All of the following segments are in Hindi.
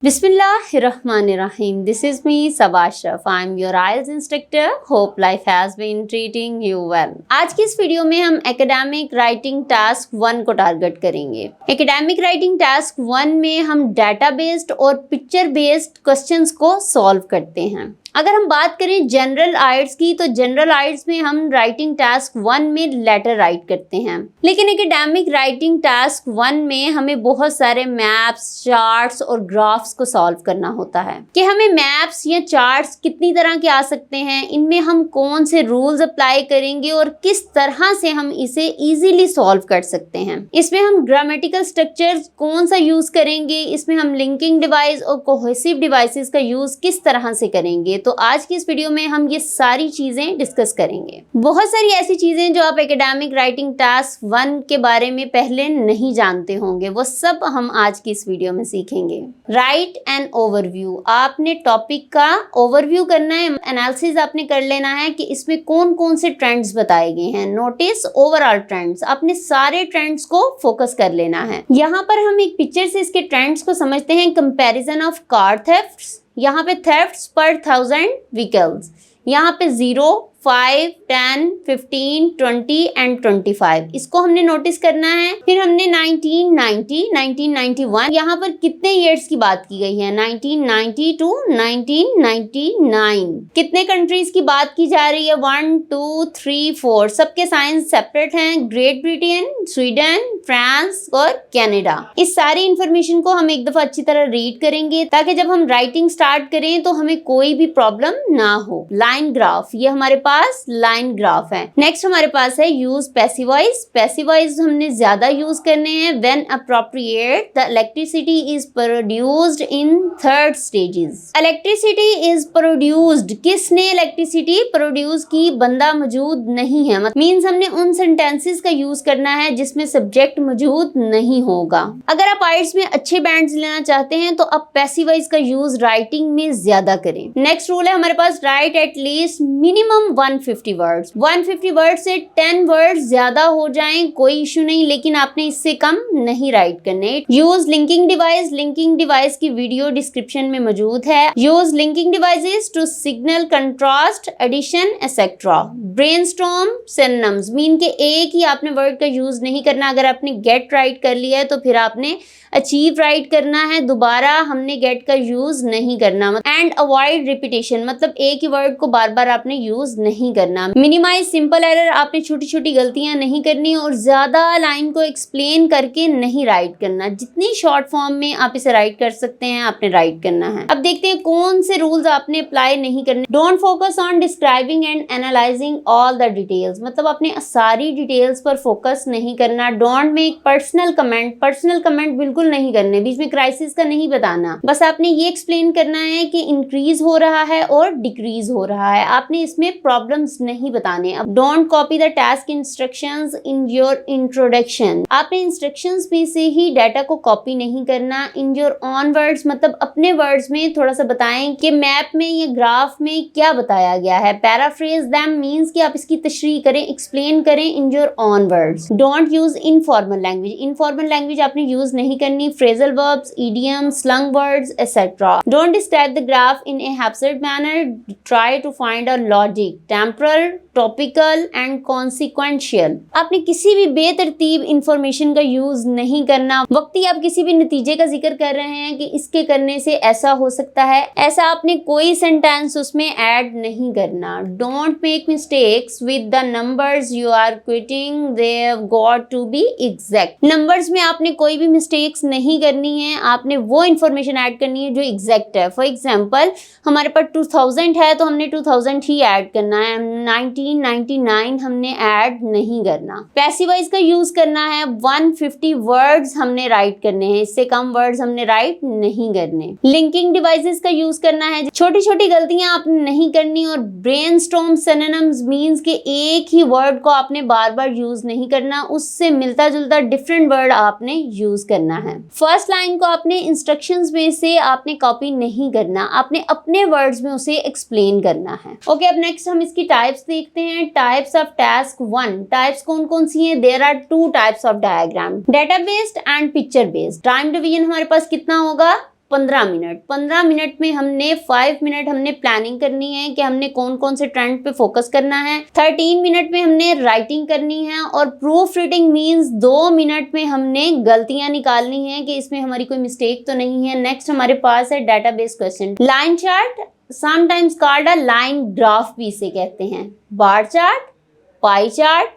Bismillahirrahmanirrahim. This is me, Sabah Ashraf. I am your IELTS instructor. Hope life has been treating you well. आज की इस वीडियो में हम एकेडमिक राइटिंग टास्क 1 को टारगेट करेंगे। एकेडमिक राइटिंग टास्क 1 में हम डाटा बेस्ड और पिक्चर बेस्ड क्वेश्चंस को सॉल्व करते हैं। अगर हम बात करें जनरल आइल्ट्स की, तो जनरल आइल्ट्स में हम राइटिंग टास्क 1 में लेटर राइट करते हैं, लेकिन एकेडमिक राइटिंग टास्क 1 में हमें बहुत सारे मैप्स, चार्ट्स और ग्राफ्स को सॉल्व करना होता है कि हमें मैप्स या चार्ट्स कितनी तरह के आ सकते हैं, इनमें हम कौन से रूल्स अप्लाई करेंगे और किस तरह से हम इसे इजीली सॉल्व कर सकते हैं। इसमें हम ग्रामेटिकल स्ट्रक्चर्स कौन सा यूज करेंगे, इसमें हम लिंकिंग डिवाइस और कोहेसिव डिवाइसेस का यूज किस तरह से करेंगे। तो आज की इस वीडियो में हम ये सारी चीजें डिस्कस करेंगे। बहुत सारी ऐसी चीजें जो आप एकेडमिक राइटिंग टास्क 1 के बारे में पहले नहीं जानते होंगे, वो सब हम आज की इस वीडियो में सीखेंगे। राइट एन ओवरव्यू, आपने टॉपिक का ओवरव्यू करना है, एनालिसिस आपने कर लेना है कि इसमें कौन कौन से ट्रेंड्स बताए गए हैं। नोटिस ओवरऑल ट्रेंड्स, आपने सारे ट्रेंड्स को फोकस कर लेना है। यहाँ पर हम एक पिक्चर से इसके ट्रेंड्स को समझते हैं। कंपैरिजन ऑफ कार थेफ्ट्स, यहाँ पे थेफ्ट्स पर 1000 व्हीकल्स, यहाँ पे 0, 5, 10, 15, 20 एंड 25, इसको हमने नोटिस करना है। फिर हमने 1990, 1991, यहाँ पर कितने ईयर्स की बात की गई है, 1990 टू 1999। कितने कंट्रीज की बात की जा रही है, 1, 2, 3, 4, सबके साइंस सेपरेट हैं। ग्रेट ब्रिटेन, स्वीडन, फ्रांस और कनाडा। इस सारी इंफॉर्मेशन को हम एक दफा अच्छी तरह रीड करेंगे ताकि जब हम राइटिंग स्टार्ट करें तो हमें कोई भी प्रॉब्लम ना हो। लाइन ग्राफ, ये हमारे पास लाइन ग्राफ है। नेक्स्ट हमारे पास है use passive voice. Passive voice हमने ज्यादा यूज करने हैं। When appropriate the electricity is produced in third stages. Electricity is produced, किसने इलेक्ट्रिसिटी प्रोड्यूस की, बंदा मौजूद नहीं है। मींस हमने उन सेंटेंसेस का यूज करना है जिसमें सब्जेक्ट मौजूद नहीं होगा। अगर आप आइल्ट्स में अच्छे बैंड्स लेना चाहते हैं तो आप पैसिव वॉइस का यूज राइटिंग में ज्यादा करें। नेक्स्ट रूल है हमारे पास, write at least minimum 150 words. 150 word से 10 वर्ड्स ज्यादा हो जाएं कोई इशू नहीं, लेकिन आपने इससे कम नहीं राइट करने। Use linking device, linking device की वीडियो डिस्क्रिप्शन में मौजूद है। Use linking devices to signal contrast, addition etcetera. Brainstorm synonyms, mean के एक ही आपने वर्ड का यूज नहीं करना। अगर आपने गेट राइट कर लिया है तो फिर आपने अचीव राइट करना है, दोबारा हमने गेट का यूज नहीं करना। एंड अवॉइड रिपीटेशन, मतलब एक ही वर्ड को बार बार आपने यूज नहीं करना। मिनिमाइज सिंपल एरर, आपने छोटी छोटी गलतियां नहीं करनी और ज्यादा लाइन को एक्सप्लेन करके नहीं राइट करना। जितनी शॉर्ट फॉर्म में आप इसे राइट कर सकते हैं आपने राइट करना है। अब देखते हैं कौन से रूल्स आपने अप्लाई नहीं करने। Don't focus on describing and analysing all the details, मतलब अपने सारी डिटेल्स पर फोकस नहीं करना। Don't make personal comment, personal comment बिल्कुल नहीं करने। बीच में क्राइसिस का नहीं बताना, बस आपने ये एक्सप्लेन करना है कि इंक्रीज हो रहा है और डिक्रीज हो रहा है। आपने इसमें प्रॉब्लम्स नहीं बताने। अब don't copy the task instructions in your introduction, आपने इंस्ट्रक्शंस में से ही डाटा को कॉपी नहीं करना। इन योर ऑन वर्ड्स, मतलब अपने वर्ड्स में थोड़ा सा बताएं कि मैप में या ग्राफ में क्या बताया गया है। पैराफ्रेज देम मींस कि आप इसकी तशरीह करें, एक्सप्लेन करें in your own words. Don't use informal language, informal language आपने यूज नहीं करनी। Phrasal verbs, idiom, slang words etcetera. Don't describe the graph in a haphazard manner, try to find a logic. Temporal, topical and consequential, आपने किसी भी बेतरतीब इंफॉर्मेशन का यूज नहीं करना। वक्ती आप किसी भी नतीजे का जिक्र कर रहे हैं कि इसके करने से ऐसा हो सकता है, ऐसा आपने कोई सेंटेंस उसमें ऐड नहीं करना। Don't make mistakes with the numbers you are quoting, they have got to be exact. Numbers में आपने कोई भी मिस्टेक्स नहीं करनी है, आपने वो इंफॉर्मेशन ऐड करनी है जो एग्जैक्ट है। फॉर एग्जाम्पल हमारे पास 2000 है तो हमने 2000 ही ऐड करना है, 1999 हमने ऐड नहीं करना। पैसिव वॉइस का यूज करना है। 150 वर्ड्स हमने राइट करने हैं, इससे कम वर्ड्स हमने राइट नहीं करने। लिंकिंग डिवाइसेस का यूज करना है। छोटी छोटी गलतियां आपने नहीं करनी। और ब्रेनस्टॉर्म सिनोनिम्स मींस कि एक ही वर्ड को आपने बार बार यूज नहीं करना, उससे मिलता जुलता डिफरेंट वर्ड आपने यूज करना है। फर्स्ट लाइन को आपने इंस्ट्रक्शंस में से आपने कॉपी नहीं करना, आपने अपने वर्ड्स में उसे एक्सप्लेन करना है। ओके, अब नेक्स्ट हम इसकी टाइप्स देखते हैं। टाइप्स ऑफ टास्क 1, टाइप्स कौन कौन सी हैं? There are 2 types of diagram, data based and picture based. Time division हमारे पास कितना होगा? 15 मिनट में हमने 5 मिनट हमने प्लानिंग करनी है कि हमने कौन कौन से ट्रेंड पे फोकस करना है, 13 मिनट में हमने राइटिंग करनी है, और प्रूफ रीडिंग मींस 2 मिनट में हमने गलतियां निकालनी है कि इसमें हमारी कोई मिस्टेक तो नहीं है। नेक्स्ट हमारे पास है database question. Line chart sometimes called a line graph भी इसे कहते हैं, bar chart, pie chart,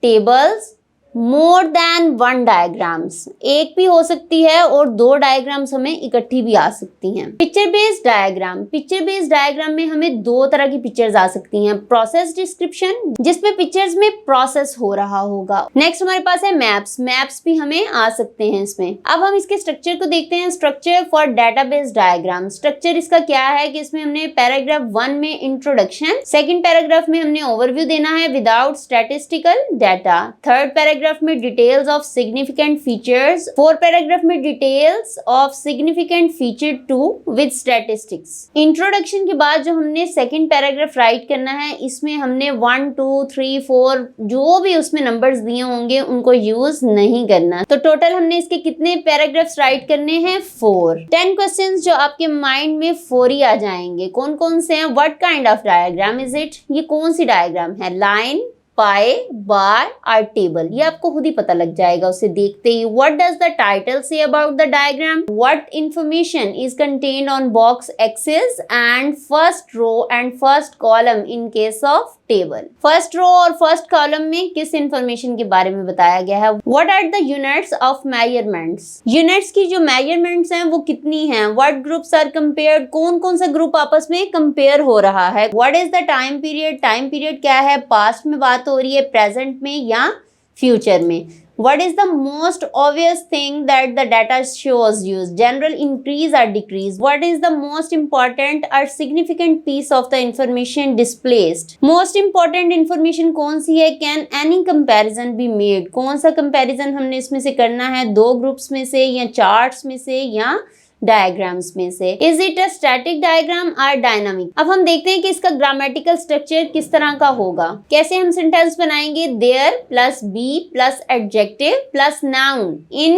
tables, more than one diagrams, एक भी हो सकती है और 2 डायग्राम्स हमें इकट्ठी भी आ सकती हैं। Picture based diagram, picture based diagram में हमें 2 तरह की पिक्चर्स आ सकती हैं, प्रोसेस डिस्क्रिप्शन जिसपे पिक्चर्स में प्रोसेस हो रहा होगा। नेक्स्ट हमारे पास है मैप्स, मैप्स भी हमें आ सकते हैं इसमें। अब हम इसके स्ट्रक्चर को देखते हैं, structure for database diagram. Structure इसका क्या है कि इसमें हमने पैराग्राफ 1 में इंट्रोडक्शन, सेकेंड पैराग्राफ में हमने ओवरव्यू देना है without statistical data, third paragraph में details of significant features, fourth paragraph में details of significant feature 2 with statistics. Introduction के बाद जो हमने सेकंड पैराग्राफ राइट करना है, इसमें हमने 1 2 3 4 जो भी उसमें नंबर्स दिए होंगे उनको यूज नहीं करना। तो टोटल हमने इसके कितने पैराग्राफ्स राइट करने हैं? 4। 10 क्वेश्चंस जो आपके माइंड में 4 ही आ जाएंगे। कौन कौन से हैं? What kind of diagram is it, ये कौन सी डायग्राम है, लाइन, पाई, बार और टेबल, ये आपको खुद ही पता लग जाएगा उसे देखते ही। What does the title say about the diagram? What information is contained on box axis and first row and first column in case of table? First row और फर्स्ट कॉलम में किस इंफॉर्मेशन के बारे में बताया गया है? What are the units of measurements, units की जो मेजरमेंट्स हैं वो कितनी हैं? व्हाट ग्रुप्स आर कंपेयर्ड, कौन कौन सा ग्रुप आपस में कंपेयर हो रहा है? What is the time period, time period क्या है, पास्ट में बात हो रही है, प्रेजेंट में या फ्यूचर में? What is the most obvious thing that the data shows you? General increase or decrease? What is the most important or significant piece of the information displaced? Most important information कौन सी है? Can any comparison be made? कौन सा comparison हमने इसमें से करना है? 2 ग्रुप्स में से या चार्ट्स में से या डायग्राम्स में से? Is it a static diagram और डायनामिक? अब हम देखते हैं कि इसका ग्रामेटिकल स्ट्रक्चर किस तरह का होगा। कैसे हम सेंटेंस बनाएंगे? There plus be plus adjective plus noun in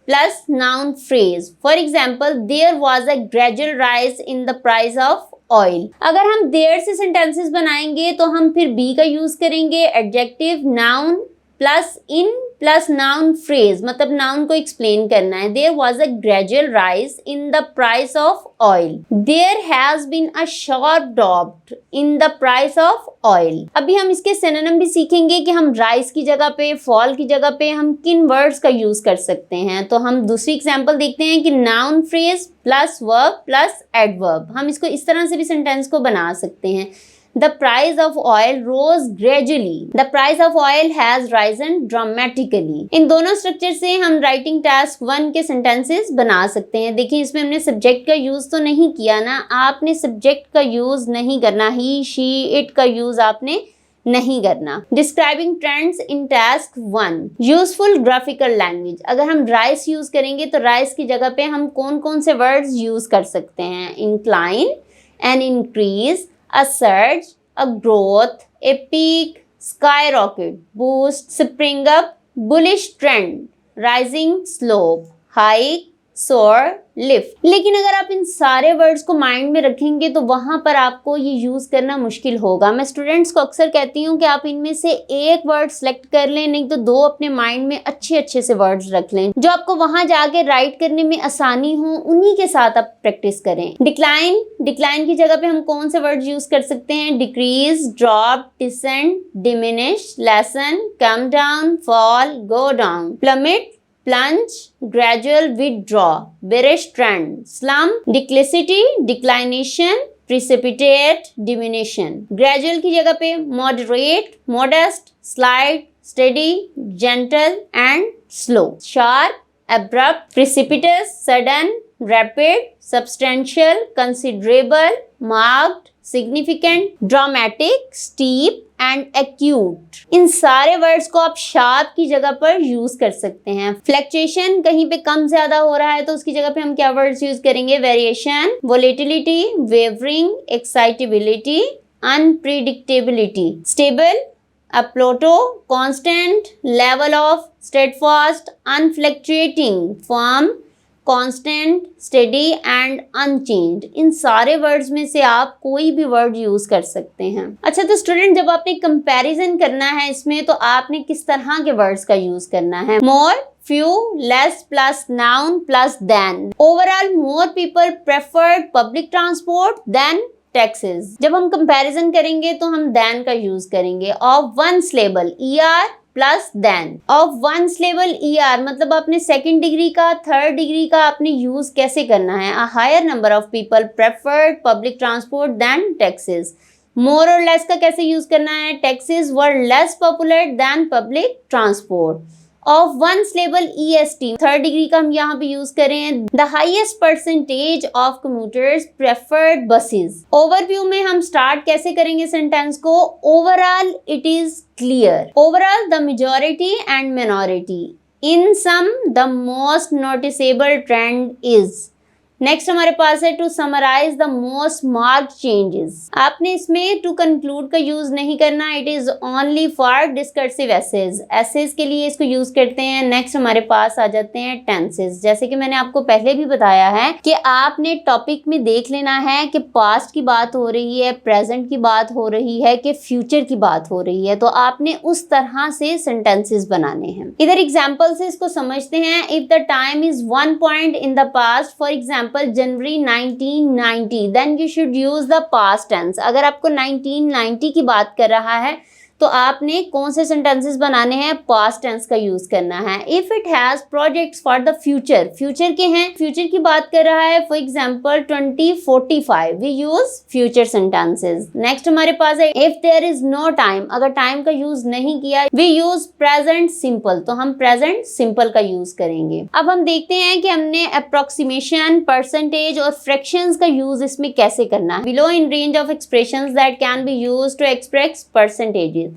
plus noun phrase. For example, there was a gradual rise in the price of oil. अगर हम देयर से सेंटेंसेस बनाएंगे तो हम फिर बी का यूज करेंगे, adjective, noun plus in plus noun phrase, मतलब नाउन को एक्सप्लेन करना है। There was a gradual rise in the price of oil, there has been a sharp drop in the price of oil. अभी हम इसके सिनोनिम भी सीखेंगे कि हम राइज की जगह पे, फॉल की जगह पे हम किन वर्ड्स का यूज कर सकते हैं। तो हम दूसरी एग्जांपल देखते हैं कि noun phrase plus verb plus adverb, हम इसको इस तरह से भी सेंटेंस को बना सकते हैं। The price of oil rose gradually. The price of oil has risen dramatically. इन दोनों स्ट्रक्चर से हम राइटिंग टास्क 1 के सेंटेंसेस बना सकते हैं। देखिए इसमें हमने सब्जेक्ट का यूज तो नहीं किया ना, आपने सब्जेक्ट का यूज नहीं करना, ही, शी, इट का यूज आपने नहीं करना। Describing trends in task 1, useful graphical language. अगर हम राइस यूज करेंगे तो राइस की जगह पे हम कौन कौन से वर्ड्स यूज कर सकते हैं? Incline, an increase, a surge, a growth, a peak, skyrocket, boost, spring up, bullish trend, rising slope, hike, soar, lift. लेकिन अगर आप इन सारे वर्ड्स को माइंड में रखेंगे तो वहां पर आपको ये यूज करना मुश्किल होगा। मैं स्टूडेंट्स को अक्सर कहती हूँ कि आप इनमें से एक वर्ड सेलेक्ट कर लें, नहीं तो 2 अपने माइंड में अच्छे अच्छे से वर्ड्स रख लें जो आपको वहां जाके राइट करने में आसानी हो, उन्हीं के साथ आप प्रैक्टिस करें। डिक्लाइन, डिक्लाइन की जगह पे हम कौन से वर्ड यूज कर सकते हैं? Decrease, drop, descend, diminish, lesson, come down, fall, go down, प्लमिट, plunge, gradual withdraw, bearish trend, slump, declivity, declination, precipitate, diminution. Gradual की जगह पे moderate, modest, slight, steady, gentle and slow. Sharp, abrupt, precipitous, sudden, rapid, substantial, considerable, marked, significant, dramatic, steep and acute. इन सारे वर्ड्स को आप शार्प की जगह पर यूज कर सकते हैं। फ्लक्चुएशन, कहीं पे कम ज्यादा हो रहा है तो उसकी जगह पे हम क्या वर्ड्स यूज करेंगे? Variation, volatility, wavering, excitability, unpredictability. Stable, a plateau, constant, level of, steadfast, unfluctuating, firm, constant, steady and unchanged, इन सारे वर्ड्स में से आप कोई भी वर्ड यूज कर सकते हैं। अच्छा, तो स्टूडेंट जब आपने कंपैरिजन करना है इसमें, तो आपने किस तरह के वर्ड्स का यूज करना है? मोर, few, less plus noun plus than. Overall, more people preferred public transport than taxis. जब हम कंपैरिजन करेंगे तो हम than का यूज करेंगे। Of one syllable, er plus than. Of one syllable ER मतलब आपने सेकंड डिग्री का, थर्ड डिग्री का आपने यूज कैसे करना है? A higher number of people preferred public transport than taxis. More और लेस का कैसे यूज करना है? Taxis were less popular than public transport. Of one syllable EST third degree का हम यहाँ पे यूज करें। The highest percentage of commuters preferred buses. Overview में हम स्टार्ट कैसे करेंगे सेंटेंस को? Overall it is clear. Overall the majority and minority. In sum the most noticeable trend is. Next हमारे पास है to summarise the most marked changes. आपने इसमें टू कंक्लूड का यूज नहीं करना, it is only for discursive essays. Essays के लिए इसको यूज करते हैं। नेक्स्ट हमारे पास आ जाते हैं टेंसेज। जैसे कि मैंने आपको पहले भी बताया है कि आपने टॉपिक में देख लेना है कि पास्ट की बात हो रही है, प्रेजेंट की बात हो रही है, कि फ्यूचर की बात हो रही है, तो आपने उस तरह से सेंटेंसेस बनाने हैं। इधर एग्जाम्पल से इसको समझते हैं। If the time is one point in the past, for example January 1990, then you should use the past tense. अगर आपको 1990 की बात कर रहा है तो आपने कौन से सेंटेंसेस बनाने हैं? पास्ट टेंस का यूज करना है। If it has projects for the future, future के हैं, फ्यूचर की बात कर रहा है, for example 2045, we use future sentences. Next हमारे पास है if there is no time, अगर टाइम का यूज नहीं किया, वी यूज प्रेजेंट सिंपल, तो हम प्रेजेंट सिंपल का यूज करेंगे। अब हम देखते हैं कि हमने अप्रोक्सीमेशन, परसेंटेज और फ्रैक्शंस का यूज इसमें कैसे करना है। Below in range of expressions that can be used to express percentages.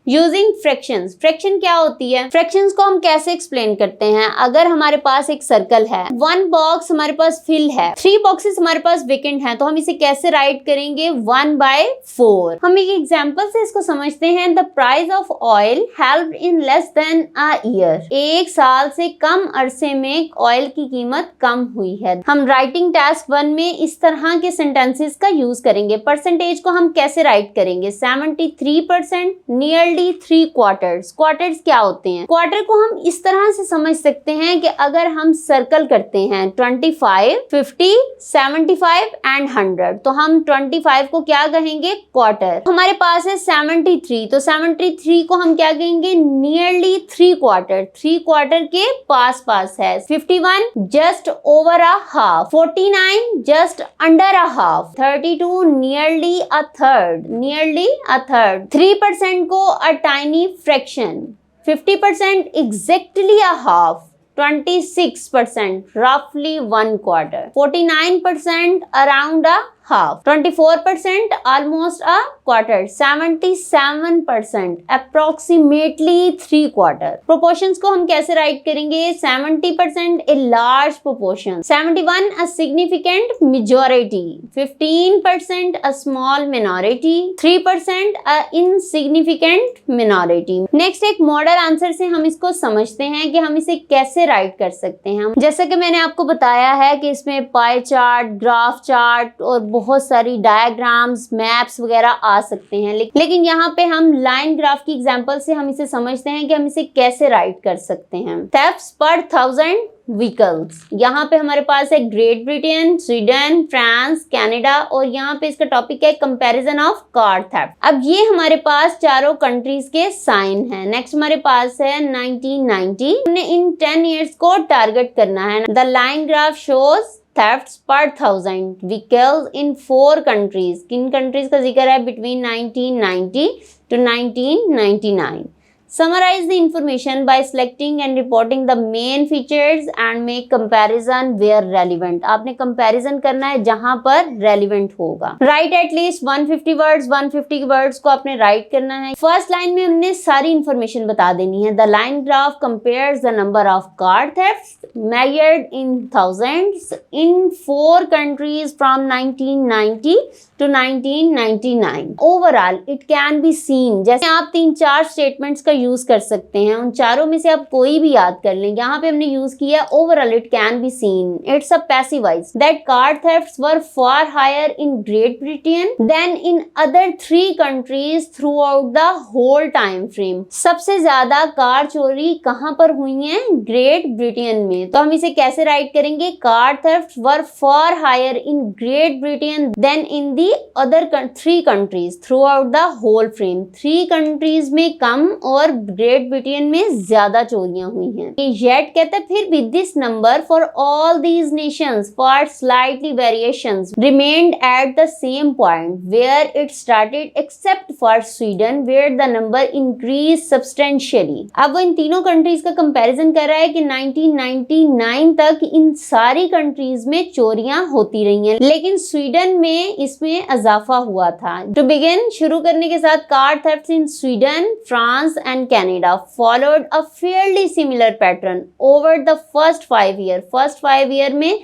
Using fractions. Fraction क्या होती है? फ्रैक्शंस को हम कैसे एक्सप्लेन करते हैं? अगर हमारे पास एक सर्कल है, वन बॉक्स हमारे पास फिल है, थ्री बॉक्सेस हमारे पास वेकेंट हैं, तो हम इसे कैसे राइट करेंगे? 1/4। हम एक एग्जांपल से इसको समझते हैं। The price of oil helped in less than a year. एक साल से कम अरसे में ऑयल की कीमत कम हुई है। हम राइटिंग टास्क 1 में इस तरह के सेंटेंसेस का यूज करेंगे। परसेंटेज को हम कैसे राइट करेंगे? 73%, नियरली 3 क्वार्टर्स। क्वार्टर्स क्या होते हैं? क्वार्टर को हम इस तरह से समझ सकते हैं कि अगर हम सर्कल करते हैं 25, 50, 75 एंड 100, तो हम 25 को क्या कहेंगे? क्वार्टर। हमारे पास है 73, तो 73 को हम क्या कहेंगे? Nearly 3 quarter. 3 क्वार्टर के पास पास है। 51 just over a half, 49 just under a half, 32 nearly a third, nearly a third. 3% को a tiny fraction, 50% exactly a half, 26% roughly 1 quarter, 49% around a half, 24% almost a quarter, 77% approximately 3 quarter। Proportions को हम कैसे राइट करेंगे? 70% a large proportion, 71 a significant majority, 15% a small minority, 3% a insignificant minority। Next एक मॉडल आंसर से हम इसको समझते हैं कि हम इसे कैसे राइट कर सकते हैं। जैसा कि मैंने आपको बताया है कि इसमें पाई चार्ट, ग्राफ चार्ट और बहुत सारी डायग्राम्स, मैप्स वगैरह आ सकते हैं, लेकिन यहाँ पे हम लाइन ग्राफ की एग्जांपल से हम इसे समझते हैं कि हम इसे कैसे राइट कर सकते हैं। थेफ्ट्स पर 1000 व्हीकल्स। यहाँ पे हमारे पास है great Britain, Sweden, France, Canada, और यहाँ पे इसका टॉपिक है कंपैरिजन ऑफ कार थेफ्ट। अब ये हमारे पास चारों कंट्रीज के साइन हैं। नेक्स्ट हमारे पास है 1990। हमने इन 10 इयर्स को टारगेट करना है। The line graph shows thefts per 1000 vehicles in 4 countries। किन कंट्रीज का जिक्र है? Between 1990 to 1999। Summarize the information by selecting and reporting the main features and make comparison where relevant। आपने comparison करना है जहां पर relevant होगा। Write at least 150 words, 150 words को आपने write करना है। फर्स्ट लाइन में हमने सारी information बता देनी है। The line graph compares the number of car thefts measured in thousands in 4 countries from 1990 to 1999। Overall, it can be seen। जैसे आप 3-4 statements का यूज कर सकते हैं, उन चारों में से आप कोई भी याद कर लें। यहाँ पे हमने यूज किया overall it can be seen, it's a passive voice that card thefts were far higher in Great Britain than in other 3 countries throughout the whole time frame. सबसे ज्यादा कार चोरी कहाँ पर हुई है? ग्रेट ब्रिटेन में। तो हम इसे कैसे राइट करेंगे? Card thefts were far higher in Great Britain than in the other 3 countries throughout the whole frame. 3 countries में कम और ग्रेट ब्रिटेन में ज्यादा चोरियां हुई हैं। येट कहता है फिर भी this number for all these nations for slightly variations remained at the same point where it started except for Sweden where the number increase substantially. अब वो इन तीनों कंट्रीज का कंपैरिजन कर रहा है कि 1999 तक इन सारी कंट्रीज में चोरियां होती रही हैं, लेकिन स्वीडन में इसमें इजाफा हुआ था। टू बिगिन, शुरू करने के साथ card thefts in Sweden, France and Canada followed a fairly similar pattern over the first 5 year. First 5 year में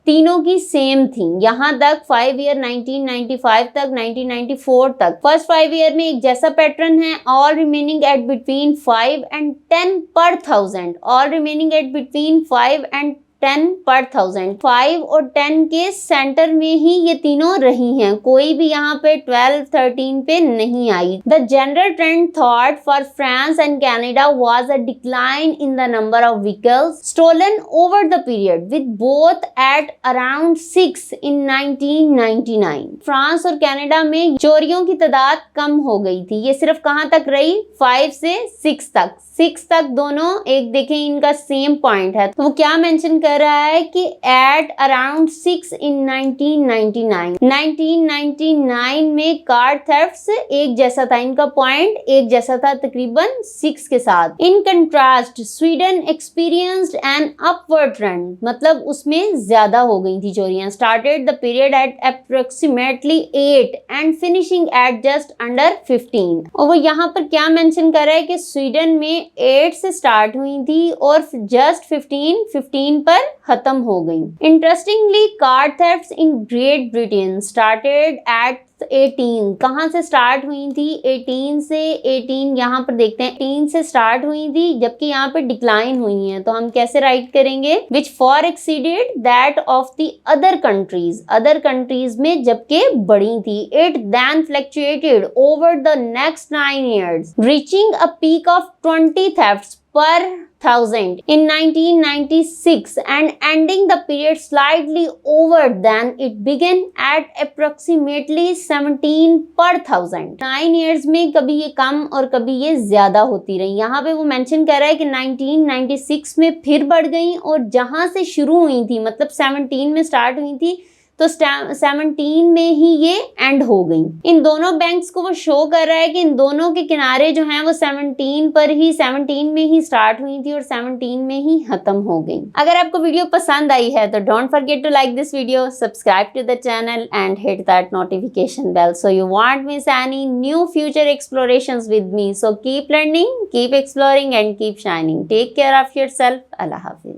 तीनों की सेम थी। यहाँ तक 5 ईयर 1995 तक 1994 तक फर्स्ट 5 ईयर में एक जैसा पैटर्न है। All remaining at between 5 and 10 per thousand। All remaining at between 5 and 10 per thousand। 5 और 10 के सेंटर में ही ये तीनों रही हैं, कोई भी यहाँ पे 12, 13 पे नहीं आई। The general trend thought for France and Canada was a decline in the number of vehicles stolen over the period with both at around 6 in 1999। France और कनाडा में चोरियों की तादाद कम हो गई थी। ये सिर्फ कहाँ तक रही? 5 से 6 तक। 6 तक दोनों एक देखें इनका सेम पॉइंट है, तो वो क्या मेंशन कर रहा है कि एट अराउंड 6 इन 1999। 1999 में कार्ड थेफ्ट्स एक जैसा था, इनका पॉइंट एक जैसा था तकरीबन 6 के साथ। In contrast Sweden experienced an upward trend, मतलब उसमें ज्यादा हो गई थी चोरियां। Started the period at approximately 8 and finishing at just under 15। और वो यहाँ पर क्या मेंशन कर रहा है कि स्वीडन में 8 से स्टार्ट हुई थी और जस्ट 15 पर खत्म हो गई। Interestingly card thefts in Great Britain started at 18। कहाँ से स्टार्ट हुई थी? 18 से। 18 यहाँ पर देखते हैं 18 से स्टार्ट हुई थी, जबकि यहाँ पर डिक्लाइन हुई है। तो हम कैसे राइट करेंगे? Which far exceeded that of the other countries. Other countries में जबकि बढ़ी थी। It then fluctuated over the next 9 years reaching a peak of 20 thefts per 1000 in 1996 and ending the period slightly over than it began at approximately 17 per 1000। 9 years में कभी ये कम और कभी ये ज्यादा होती रही। यहाँ पे वो मेंशन कर रहा है कि 1996 में फिर बढ़ गई और जहां से शुरू हुई थी, मतलब 17 में स्टार्ट हुई थी, तो 17 में ही ये एंड हो गई। इन दोनों बैंक्स को वो शो कर रहा है कि इन दोनों के किनारे जो हैं वो 17 में ही स्टार्ट हुई थी और 17 में ही खत्म हो गई। अगर आपको वीडियो पसंद आई है तो don't forget to like this video, subscribe to the channel and hit that notification bell so you won't miss any new future explorations with me. So keep learning, keep exploring and keep shining. Take care of yourself. अल्लाह हाफिज।